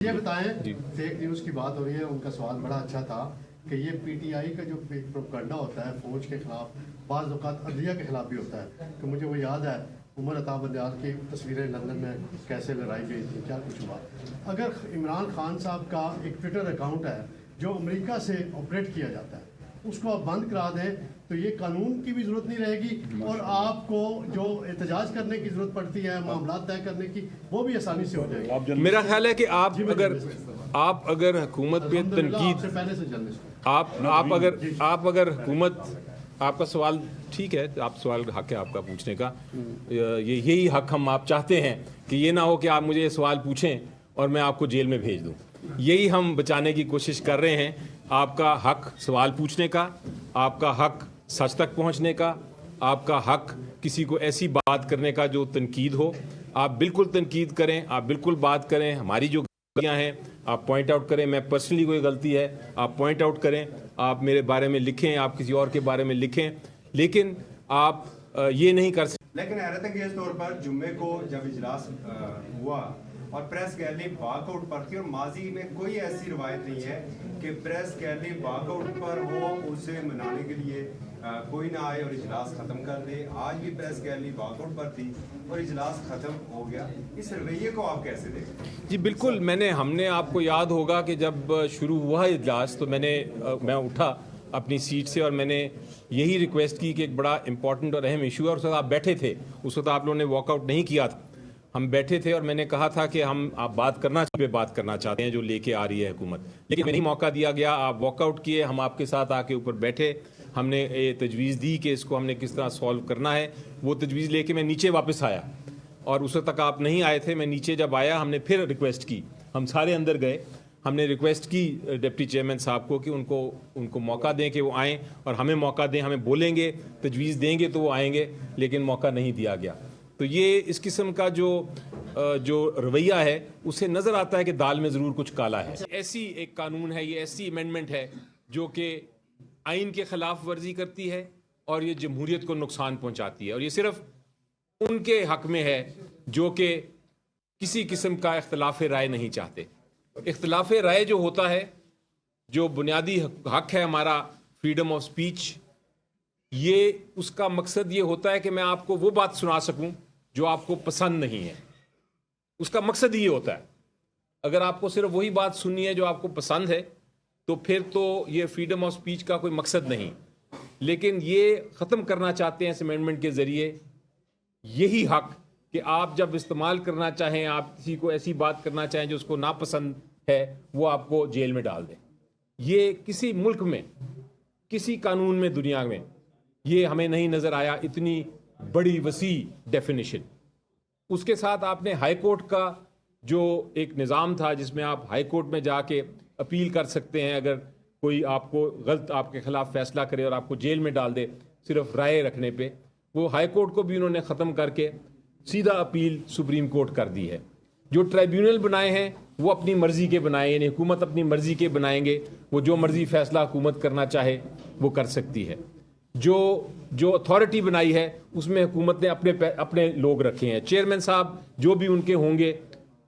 یہ بتائیں fake news کی بات ہو رہی ہے، ان کا سوال بڑا اچھا تھا کہ یہ پی ٹی آئی کا جو پروپیگنڈا ہوتا ہے فوج کے خلاف، بعض اوقات عدلیہ کے خلاف بھی ہوتا ہے. کہ مجھے وہ یاد ہے عمر عطا بندیال کی تصویریں لندن میں کیسے لڑائی گئی تھی، کیا کچھ ہوا. اگر عمران خان صاحب کا ایک ٹویٹر اکاؤنٹ ہے جو امریکہ سے آپریٹ کیا جاتا ہے، اس کو آپ بند کرا دیں تو یہ قانون کی بھی ضرورت نہیں رہے گی، اور آپ کو جو احتجاج کرنے کی ضرورت پڑتی ہے، معاملات طے کرنے کی، وہ بھی آسانی سے ہو جائے گی. میرا خیال ہے کہ آپ اگر حکومت پہ تنقید، آپ اگر حکومت، آپ کا سوال ٹھیک ہے، آپ سوال حق ہے آپ کا پوچھنے کا، یہی حق ہم آپ چاہتے ہیں کہ یہ نہ ہو کہ آپ مجھے یہ سوال پوچھیں اور میں آپ کو جیل میں بھیج دوں. یہی ہم بچانے کی کوشش کر رہے ہیں. آپ کا حق سوال پوچھنے کا، آپ کا حق سچ تک پہنچنے کا، آپ کا حق کسی کو ایسی بات کرنے کا جو تنقید ہو. آپ بالکل تنقید کریں، آپ بالکل بات کریں. ہماری جو غلطیاں ہیں آپ پوائنٹ آؤٹ کریں. میں پرسنلی کوئی غلطی ہے آپ پوائنٹ آؤٹ کریں، آپ میرے بارے میں لکھیں، آپ کسی اور کے بارے میں لکھیں، لیکن آپ یہ نہیں کر سکتے. لیکن حیرت انگیز طور پر جمعے کو جب اجلاس ہوا اور پریس گیلری واک آؤٹ پر تھی، اور ماضی میں کوئی ایسی روایت نہیں ہے کہ پریس گیلری واک آؤٹ پر ہو، اسے منانے کے لیے کوئی نہ آئے اور اجلاس ختم کر دے. آج بھی پریس گیلری واک آؤٹ پر تھی اور اجلاس ختم ہو گیا. اس رویے کو آپ کیسے دیکھیں؟ جی بالکل، ہم نے آپ کو یاد ہوگا کہ جب شروع ہوا اجلاس تو میں اٹھا اپنی سیٹ سے اور میں نے یہی ریکویسٹ کی کہ ایک بڑا امپورٹنٹ اور اہم ایشو ہے، اور اس وقت آپ بیٹھے تھے، اس وقت آپ لوگوں نے واک آؤٹ نہیں کیا تھا، ہم بیٹھے تھے، اور میں نے کہا تھا کہ آپ بات کرنا چاہتے ہیں جو لے کے آ رہی ہے حکومت، لیکن نہیں موقع دیا گیا. آپ واک آؤٹ کیے، ہم آپ کے ساتھ آ کے اوپر بیٹھے، ہم نے یہ تجویز دی کہ اس کو ہم نے کس طرح سالو کرنا ہے. وہ تجویز لے کے میں نیچے واپس آیا، اور اس وقت تک آپ نہیں آئے تھے. میں نیچے جب آیا ہم نے پھر ریکویسٹ کی، ہم سارے اندر گئے، ہم نے ریکویسٹ کی ڈپٹی چیئرمین صاحب کو کہ ان کو موقع دیں کہ وہ آئیں اور ہمیں موقع دیں. ہمیں بولیں گے، تجویز دیں گے تو وہ آئیں گے، لیکن موقع نہیں دیا گیا. تو یہ اس قسم کا جو رویہ ہے اسے نظر آتا ہے کہ دال میں ضرور کچھ کالا ہے. ایسی ایک قانون ہے، یہ ایسی امینڈمنٹ ہے جو کہ آئین کے خلاف ورزی کرتی ہے اور یہ جمہوریت کو نقصان پہنچاتی ہے، اور یہ صرف ان کے حق میں ہے جو کہ کسی قسم کا اختلاف رائے نہیں چاہتے. اختلاف رائے جو ہوتا ہے، جو بنیادی حق ہے ہمارا، فریڈم آف سپیچ، یہ اس کا مقصد یہ ہوتا ہے کہ میں آپ کو وہ بات سنا سکوں جو آپ کو پسند نہیں ہے. اس کا مقصد یہ ہوتا ہے. اگر آپ کو صرف وہی بات سننی ہے جو آپ کو پسند ہے تو پھر تو یہ فریڈم آف سپیچ کا کوئی مقصد نہیں. لیکن یہ ختم کرنا چاہتے ہیں اس امینڈمنٹ کے ذریعے یہی حق کہ آپ جب استعمال کرنا چاہیں، آپ کسی کو ایسی بات کرنا چاہیں جو اس کو ناپسند ہے، وہ آپ کو جیل میں ڈال دیں. یہ کسی ملک میں، کسی قانون میں دنیا میں یہ ہمیں نہیں نظر آیا، اتنی بڑی وسیع ڈیفینیشن. اس کے ساتھ آپ نے ہائی کورٹ کا جو ایک نظام تھا جس میں آپ ہائی کورٹ میں جا کے اپیل کر سکتے ہیں اگر کوئی آپ کو غلط آپ کے خلاف فیصلہ کرے اور آپ کو جیل میں ڈال دے صرف رائے رکھنے پہ، وہ ہائی کورٹ کو بھی انہوں نے ختم کر کے سیدھا اپیل سپریم کورٹ کر دی ہے. جو ٹرائیبیونل بنائے ہیں وہ اپنی مرضی کے بنائے، یعنی حکومت اپنی مرضی کے بنائیں گے، وہ جو مرضی فیصلہ حکومت کرنا چاہے وہ کر سکتی ہے. جو اتھارٹی بنائی ہے اس میں حکومت نے اپنے لوگ رکھے ہیں. چیئرمین صاحب جو بھی ان کے ہوں گے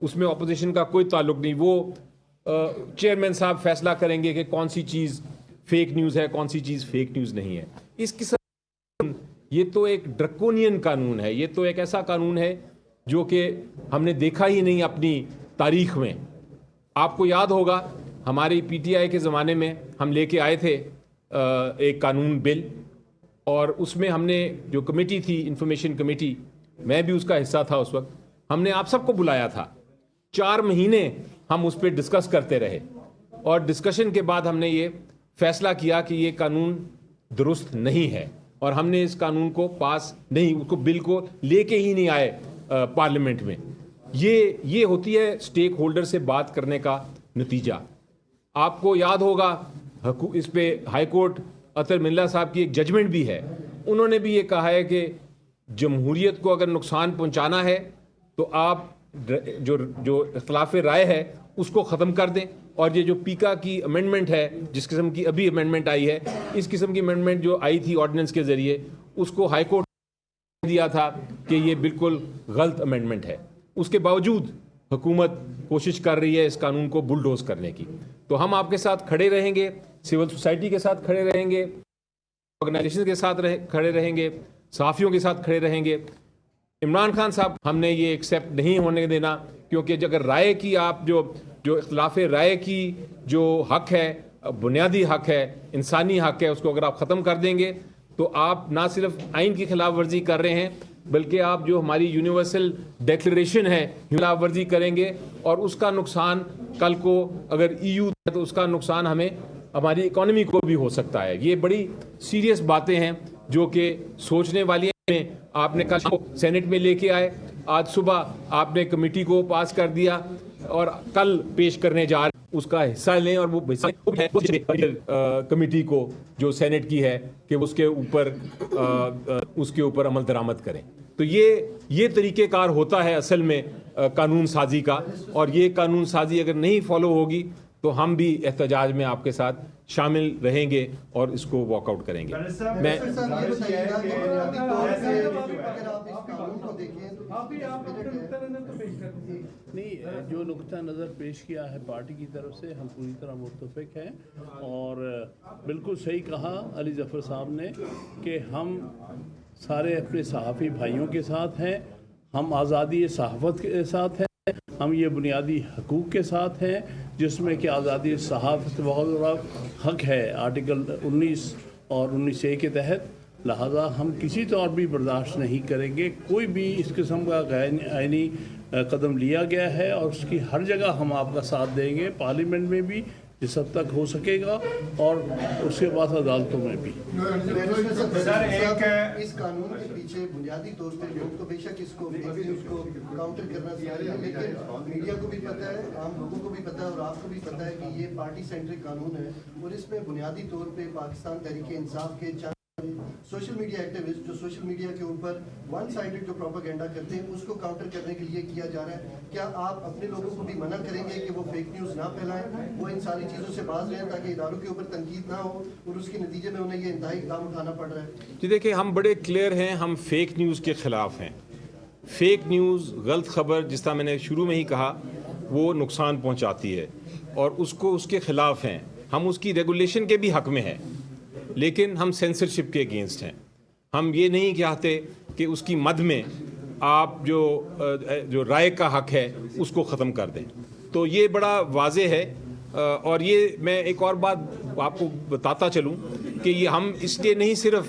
اس میں اپوزیشن کا کوئی تعلق نہیں. وہ چیئرمین صاحب فیصلہ کریں گے کہ کون سی چیز فیک نیوز ہے، کون سی چیز فیک نیوز نہیں ہے. اس قسم یہ تو ایک ڈرکونین قانون ہے، یہ تو ایک ایسا قانون ہے جو کہ ہم نے دیکھا ہی نہیں اپنی تاریخ میں. آپ کو یاد ہوگا ہماری پی ٹی آئی کے زمانے میں ہم لے کے آئے تھے ایک قانون بل، اور اس میں ہم نے جو کمیٹی تھی انفارمیشن کمیٹی، میں بھی اس کا حصہ تھا اس وقت، ہم نے آپ سب کو بلایا تھا. 4 مہینے ہم اس پہ ڈسکس کرتے رہے، اور ڈسکشن کے بعد ہم نے یہ فیصلہ کیا کہ یہ قانون درست نہیں ہے، اور ہم نے اس قانون کو پاس نہیں، اس کو بل کو لے کے ہی نہیں آئے پارلیمنٹ میں. یہ ہوتی ہے سٹیک ہولڈر سے بات کرنے کا نتیجہ. آپ کو یاد ہوگا اس پہ ہائی کورٹ اطہر من اللہ صاحب کی ایک ججمنٹ بھی ہے. انہوں نے بھی یہ کہا ہے کہ جمہوریت کو اگر نقصان پہنچانا ہے تو آپ جو اختلاف رائے ہے اس کو ختم کر دیں. اور یہ جو پیکا کی امینڈمنٹ ہے، جس قسم کی ابھی امینڈمنٹ آئی ہے، اس قسم کی امینڈمنٹ جو آئی تھی آرڈیننس کے ذریعے، اس کو ہائی کورٹ نے دیا تھا کہ یہ بالکل غلط امینڈمنٹ ہے. اس کے باوجود हुकूमत कोशिश कर रही है इस कानून को बुलडोज करने की। तो हम आपके साथ खड़े रहेंगे, सिविल सोसाइटी के साथ खड़े रहेंगे, ऑर्गेनाइजेशन के साथ खड़े रहेंगे, सहाफ़ियों के साथ खड़े रहेंगे। इमरान खान साहब हमने ये एक्सेप्ट नहीं होने देना, क्योंकि अगर राय की आप जो इख्तिलाफ राय की जो हक है, बुनियादी हक है, इंसानी हक है, उसको अगर आप ख़त्म कर देंगे तो आप ना सिर्फ आइन की खिलाफ वर्जी कर रहे हैं, बल्कि आप जो हमारी यूनिवर्सल डिक्लेरेशन है खिलाफ वर्जी करेंगे, और उसका नुकसान कल को अगर EU तो उसका नुकसान हमारी इकोनॉमी को भी हो सकता है। ये बड़ी सीरियस बातें हैं जो कि सोचने वाली हैं। आपने कल सेनेट में लेके आए, आज सुबह आपने कमेटी को पास कर दिया और कल पेश करने जा रहे, उसका हिस्सा लें और वो कमेटी को जो सेनेट की है कि उसके ऊपर अमल दरामद करें। तो ये तरीक़ेकार होता है असल में कानून साजी का, और ये कानून साजी अगर नहीं फॉलो होगी तो हम भी एहतजाज में आपके साथ शामिल रहेंगे और इसको वॉकआउट करेंगे। मैं नहीं, जो नुक्ता नज़र पेश किया है पार्टी की तरफ से हम पूरी तरह मुत्तफ़िक हैं, और बिल्कुल सही कहा अली ज़फ़र साहब ने कि हम सारे अपने सहाफ़ी भाइयों के साथ हैं, हम आज़ादी सहाफ़त के साथ हैं, हम ये बुनियादी हकूक़ के साथ हैं जिसमें कि आज़ादी सहाफ़त बहुत बड़ा हक है आर्टिकल 19 और 19A के तहत। लिहाजा हम किसी तौर भी बर्दाश्त नहीं करेंगे कोई भी इस किस्म का गैर आइनी कदम लिया गया है, और उसकी हर जगह हम आपका साथ देंगे, पार्लियामेंट में भी जिस हद तक हो सकेगा और उसके बाद अदालतों में भी। इस कानून के पीछे बुनियादी तौर पे लोग तो बेशक इसको काउंटर करना चाहते हैं, लेकिन मीडिया को भी पता है, आम लोगों को भी पता है और आपको भी पता है कि ये पार्टी सेंट्रिक कानून है, और इसमें बुनियादी तौर पे पाकिस्तान तहरीक इंसाफ के सोशल मीडिया एक्टिविस्ट जो सोशल मीडिया के ऊपर वन साइडेड जो प्रोपेगेंडा करते हैं उसको काउंटर करने के लिए किया जा रहा है। क्या आप अपने लोगों को भी मना करेंगे कि वो फेक न्यूज़ ना फैलाएं, वो इन सारी चीज़ों से बाज रहें ताकि इदारों के ऊपर तनकीद ना हो और उसके नतीजे में उन्हें ये इंतहाई इक़दाम उठाना पड़ रहा है? जी देखिए, हम बड़े क्लियर हैं, हम फेक न्यूज़ के ख़िलाफ़ हैं। फेक न्यूज़, गलत खबर, जिस तरह मैंने शुरू में ही कहा, वो नुकसान पहुँचाती है और उसके ख़िलाफ़ हैं। हम उसकी रेगुलेशन के भी हक़ में हैं, लेकिन हम सेंसरशिप के अगेंस्ट हैं। हम ये नहीं चाहते कि उसकी मद में आप जो राय का हक है उसको ख़त्म कर दें। तो ये बड़ा वाज़े है, और ये मैं एक और बात आपको बताता चलूं कि ये हम इसलिए नहीं सिर्फ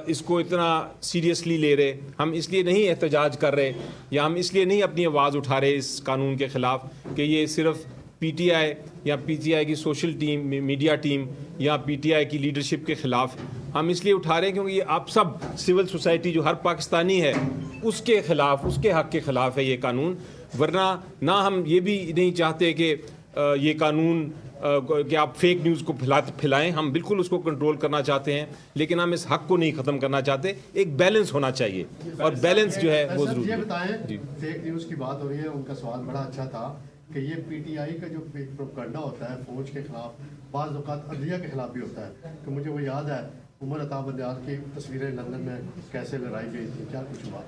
इसको इतना सीरियसली ले रहे, हम इसलिए नहीं एहतजाज कर रहे, या हम इसलिए नहीं अपनी आवाज़ उठा रहे इस कानून के ख़िलाफ़ कि ये सिर्फ PTI या PTI की सोशल टीम, मीडिया टीम या PTI की लीडरशिप के ख़िलाफ़ हम इसलिए उठा रहे हैं क्योंकि ये आप सब सिविल सोसाइटी जो हर पाकिस्तानी है उसके ख़िलाफ़, उसके हक़ के ख़िलाफ़ है ये कानून। वरना ना हम ये भी नहीं चाहते कि ये कानून कि आप फेक न्यूज़ को फैलाएं, हम बिल्कुल उसको कंट्रोल करना चाहते हैं, लेकिन हम इस हक़ को नहीं ख़त्म करना चाहते। एक बैलेंस होना चाहिए, और बैलेंस जो है वो ज़रूरी है। ये बताएं, फेक न्यूज़ की बात हो रही है, उनका सवाल बड़ा अच्छा था कि ये PTI का जो प्रोपेगेंडा होता है फ़ौज के ख़िलाफ़, बाज़ औक़ात अदलिया के ख़िलाफ़ भी होता है। तो मुझे वो याद है उमर अता बंदियाल की तस्वीरें लंदन में कैसे लड़ाई गई थी, क्या कुछ हुआ।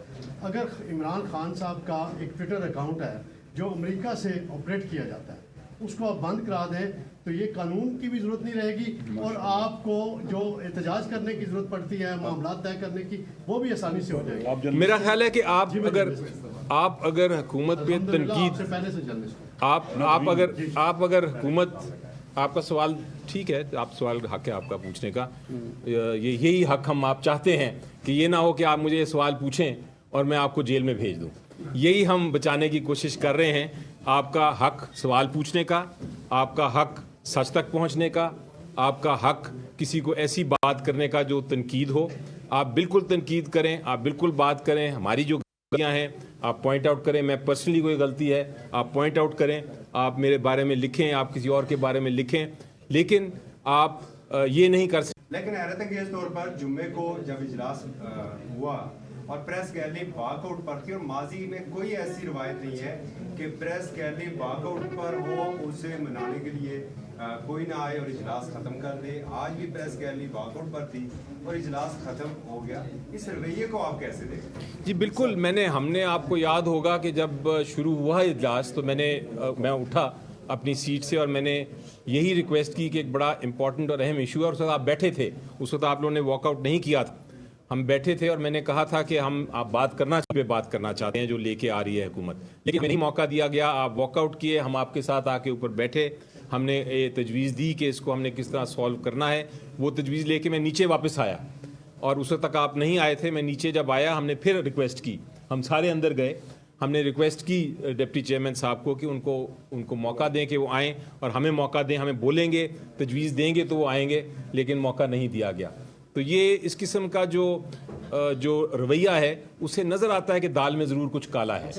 अगर इमरान खान साहब का एक ट्विटर अकाउंट है जो अमेरिका से ऑपरेट किया जाता है, उसको आप बंद करा दें तो ये कानून की भी ज़रूरत नहीं रहेगी, और आपको जो एहतजाज करने की ज़रूरत पड़ती है, मामला तय करने की, वो भी आसानी से हो जाएगी। मेरा ख्याल है कि आप अगर हुकूमत पे तनकीद, पहले से जर्नलिस्ट आप अगर हुकूमत, आपका सवाल ठीक है, आप सवाल हक है आपका पूछने का, यही हक हम आप चाहते हैं कि ये ना हो कि आप मुझे ये सवाल पूछें और मैं आपको जेल में भेज दूं। यही हम बचाने की कोशिश कर रहे हैं, आपका हक सवाल पूछने का, आपका हक सच तक पहुंचने का, आपका हक किसी को ऐसी बात करने का जो तनकीद हो। आप बिल्कुल तनकीद करें, आप बिल्कुल बात करें, हमारी जो गलतियाँ हैं आप पॉइंट आउट करें। मैं पर्सनली कोई गलती है आप पॉइंट आउट करें, आप मेरे बारे में लिखें, आप किसी और के बारे में लिखें, लेकिन आप ये नहीं कर सकते। लेकिन हैरत अंगेज तौर पर जुम्मे को जब इजलास हुआ और प्रेस गैलरी वॉकआउट पर थी, और माजी में कोई ऐसी रवायत नहीं है कि प्रेस गैलरी वॉकआउट पर हो उसे मनाने के लिए कोई ना आए और इजलास ख़त्म कर दे। आज भी प्रेस गैलरी वॉकआउट पर थी और इजलास ख़त्म हो गया। इस रवैये को आप कैसे देखते हैं? जी बिल्कुल, हमने आपको याद होगा कि जब शुरू हुआ इजलास तो मैं उठा अपनी सीट से और मैंने यही रिक्वेस्ट की कि एक बड़ा इंपॉर्टेंट और अहम इशू है, और उस वक्त आप बैठे थे, उस वक्त आप लोगों ने वॉकआउट नहीं किया था, हम बैठे थे और मैंने कहा था कि आप बात करना चाहते हैं जो लेके आ रही है हुकूमत, लेकिन नहीं मौका दिया गया। आप वॉकआउट किए, हम आपके साथ आके ऊपर बैठे, हमने ये तजवीज़ दी कि इसको हमने किस तरह सॉल्व करना है। वो तजवीज़ लेके मैं नीचे वापस आया और उस वक्त तक आप नहीं आए थे। मैं नीचे जब आया, हमने फिर रिक्वेस्ट की, हम सारे अंदर गए, हमने रिक्वेस्ट की डिप्टी चेयरमैन साहब को कि उनको मौका दें कि वो आएँ और हमें मौका दें, हमें बोलेंगे, तजवीज़ देंगे तो वो आएंगे, लेकिन मौका नहीं दिया गया। तो ये इस किस्म का जो रवैया है, उससे नज़र आता है कि दाल में ज़रूर कुछ काला है।